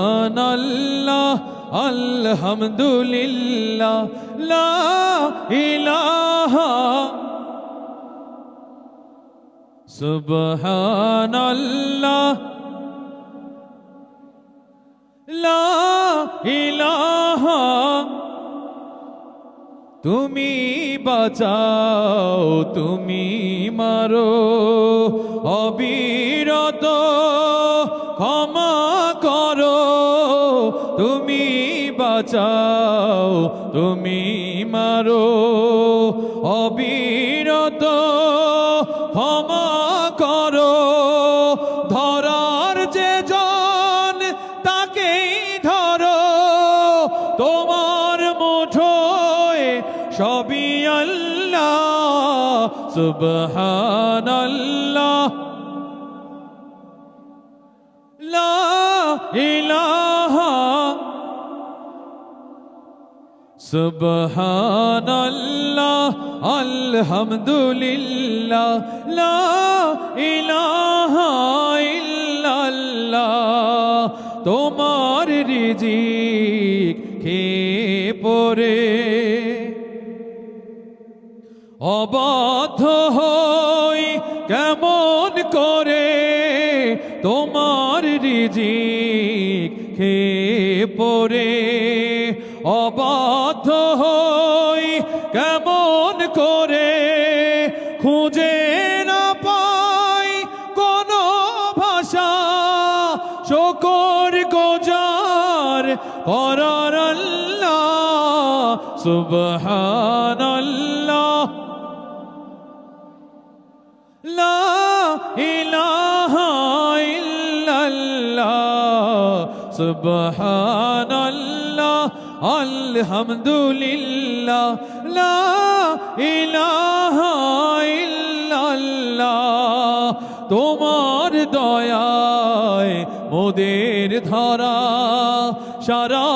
সুবহানাল্লাহ আলহামদুলিল্লাহ লা ইলাহা সুবহানাল্লাহ লা ইলাহা তুমি বাঁচাও তুমি মারো অবিরত ক্ষমা করো তুমি বাঁচাও তুমি মারো অবিরত ক্ষমা করো ধরার যে জন তাকেই ধরো তোমার মুঠোয় সবই আল্লাহ সুবহানাল্লাহ লা ইলাহা সুবহানাল্লাহ আলহামদুলিল্লাহ লা ইলাহা ইল্লাল্লাহ তোমার রিজিক খেয়ে পড়ে অবাধ্য হই কেমন করে তোমার রিজিক খেয়ে পড়ে অবাধ্য হই কেমন করে খুঁজে না পাই কোনো ভাষা শুকর গুজার করার আল্লাহ সুবহানাল্লাহ লা ইলাহা ইল্লাল্লাহ সুবহানাল্লাহ আলহামদুলিল্লাহ লা ইলাহা ইল্লাল্লাহ তোমার দয়ায় মোদের ধরা সারা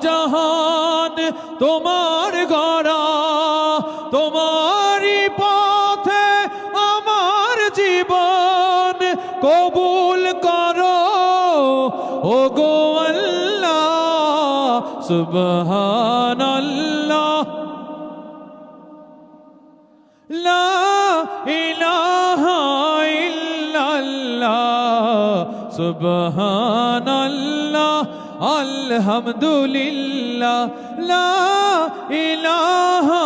জাহান তোমার গড়া তোমারই পথে আমার জীবন কবুল করো ওগো আল্লাহ সুবহানাল্লাহ লা ইলাহা ইল্লাল্লাহ সুবহানাল্লাহ আলহামদুলিল্লাহ লা ইলাহা